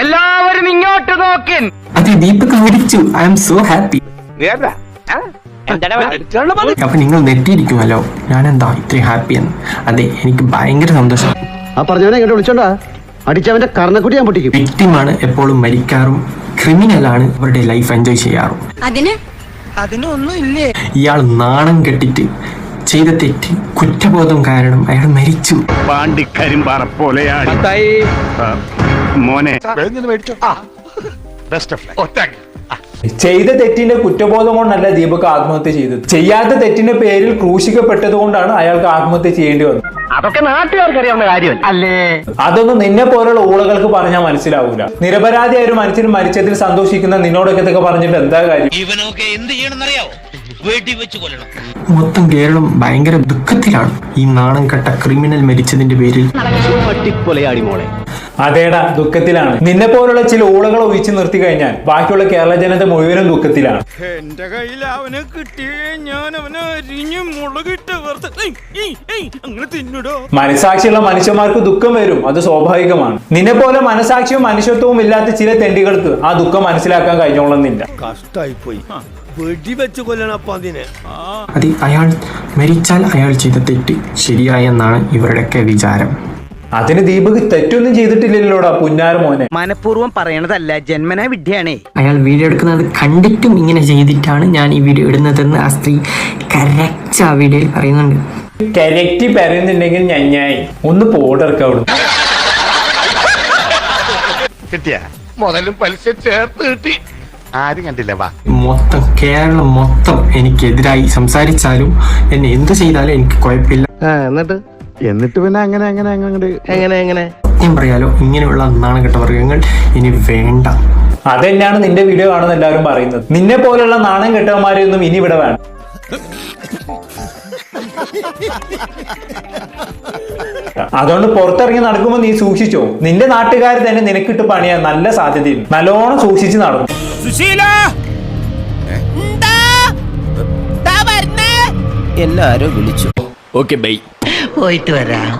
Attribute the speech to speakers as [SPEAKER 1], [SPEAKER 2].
[SPEAKER 1] എല്ലാവരും ഇങ്ങോട്ട് നോക്കിൻ.
[SPEAKER 2] അതെ, ദീപക് മരിച്ചു. I am so happy. അപ്പൊ നിങ്ങൾ നെറ്റിയിരിക്കുമല്ലോ ഞാനെന്താ ഇത്രയും ഹാപ്പി എന്ന്. അതെ, എനിക്ക് ഭയങ്കര സന്തോഷം.
[SPEAKER 3] ആ പറഞ്ഞവനെ ഇങ്ങോട്ട് വിളിച്ചോണ്ടാ അടിച്ചവന്റെ കർണക്കുട്ടി ഞാൻ പൊട്ടിക്കും.
[SPEAKER 2] വിക്ടിമാണ് എപ്പോഴും മരിക്കാറും ക്രിമിനലാണ് അവരുടെ ലൈഫ് എൻജോയ് ചെയ്യാറും.
[SPEAKER 1] അതിനൊന്നും ഇല്ലേ?
[SPEAKER 2] ഇയാൾ നാണം കെട്ടിട്ട് ചെയ്ത തെറ്റ് കുറ്റബോധം കാരണം അയാൾ മരിച്ചു.
[SPEAKER 4] പാണ്ടിക്കരിമ്പാറ പോലെയാണ് മോനെ.
[SPEAKER 5] ചെയ്ത തെറ്റിന്റെ കുറ്റബോധം കൊണ്ടല്ല ദീപക് ആത്മഹത്യ ചെയ്തത്. ചെയ്യാത്ത തെറ്റിന്റെ പേരിൽ ക്രൂശിക്കപ്പെട്ടത് കൊണ്ടാണ് അയാൾക്ക് ആത്മഹത്യ ചെയ്യേണ്ടി വന്നത്.
[SPEAKER 1] അതൊക്കെ നാട്ടുകാർക്ക് അറിയാവുന്ന കാര്യം അല്ലേ?
[SPEAKER 5] അതൊന്നും നിന്നെ പോലുള്ള ഊളകൾക്ക് പറഞ്ഞാൽ മനസ്സിലാവൂല. നിരപരാധിയായ ഒരു മനുഷ്യൻ മരിച്ചതിൽ സന്തോഷിക്കുന്ന നിന്നോടൊക്കെ ഇതൊക്കെ പറഞ്ഞിട്ട് എന്താ കാര്യം?
[SPEAKER 6] ഇവനൊക്കെ എന്ത് ചെയ്യണമെന്നറിയാവോ? വെടിവെച്ച് കൊല്ലണം.
[SPEAKER 2] മൊത്തം കേരളം ഭയങ്കര ദുഃഖത്തിലാണ് ഈ നാണം കെട്ട ക്രിമിനൽ മരിച്ചതിന്റെ പേരിൽ.
[SPEAKER 5] അതേടാ, ദുഃഖത്തിലാണ്. നിന്നെ പോലുള്ള ചില ഊളകൾ ഒഴിച്ചു നിർത്തി കഴിഞ്ഞാൽ ബാക്കിയുള്ള കേരള ജനത മുഴുവനും ദുഃഖത്തിലാണ്.
[SPEAKER 7] എന്റെ കയ്യിൽ അവനെ കിട്ടിയേ ഞാൻ അവനെ അരിഞ്ഞ് മുളകിട്ട് അങ്ങനെ തിന്നിടോ.
[SPEAKER 5] മനസാക്ഷിയുള്ള മനുഷ്യന്മാർക്ക് ദുഃഖം വരും, അത് സ്വാഭാവികമാണ്. നിന്നെ പോലെ മനസാക്ഷിയും മനുഷ്യത്വവും ഇല്ലാത്ത ചില തെണ്ടികൾക്ക് ആ ദുഃഖം മനസ്സിലാക്കാൻ കഴിഞ്ഞോളുന്നില്ല.
[SPEAKER 7] കഷ്ടായി പോയി. വെടിവെച്ച് കൊല്ലണപ്പ അതിനെ.
[SPEAKER 2] അത് അയാൾ മരിച്ചാൽ അയാൾ ചെയ്ത തെറ്റ് ശരിയായെന്നാണ് ഇവരുടെയൊക്കെ വിചാരം.
[SPEAKER 5] അതിന് ദീപക് തെറ്റൊന്നും ചെയ്തിട്ടില്ലല്ലോടാ പുന്നാര മോനെ.
[SPEAKER 1] മനഃപൂർവ്വം പറയണതല്ല, ജന്മനാ വിദ്യയാണേ.
[SPEAKER 2] അയാൾ വീഡിയോ എടുക്കുന്നത് കണ്ടിട്ടും ഇങ്ങനെ ചെയ്തിട്ടാണ് ഞാൻ ഈ വീഡിയോ ഇടുന്നതെന്ന് ആ സ്ത്രീ കറക്റ്റ് ആ വീഡിയോയിൽ പറയുന്നുണ്ട്.
[SPEAKER 5] കരക്റ്റ് പറയുന്നുണ്ടെങ്കിൽ ഞായി ഒന്ന് പോടർക്കവിടും.
[SPEAKER 4] കിട്ടിയ മുതലും പലിശ ചേർത്ത് കിട്ടി. ആരും കണ്ടില്ല. വാ,
[SPEAKER 2] മൊത്തം കേരളം മൊത്തം എനിക്കെതിരായി സംസാരിച്ചാലും എന്നെ എന്ത് ചെയ്താലും എനിക്ക് കുഴപ്പമില്ല.
[SPEAKER 3] എന്നിട്ട് പിന്നെ എങ്ങനെ
[SPEAKER 2] സത്യം പറയാലോ, ഇങ്ങനെയുള്ള നാണക്കെട്ട വർഗ്ഗങ്ങൾ ഇനി വേണ്ട.
[SPEAKER 5] അതെന്നാണ് നിന്റെ വീഡിയോ കാണുന്ന എല്ലാവരും പറയുന്നത്. നിന്നെ പോലുള്ള നാണം കെട്ടവന്മാരെയൊന്നും ഇനി ഇവിടെ വേണം. അതുകൊണ്ട് പുറത്തിറങ്ങി നടക്കുമ്പോ നീ സൂക്ഷിച്ചോ. നിന്റെ നാട്ടുകാർ തന്നെ നിനക്കിട്ട് പണിയാൻ നല്ല സാധ്യതയുണ്ട്. നല്ലോണം സൂക്ഷിച്ച് നടക്കും.
[SPEAKER 1] എല്ലാരും വിളിച്ചു.
[SPEAKER 6] Okay bye.
[SPEAKER 1] പോയിട്ട് വരാം.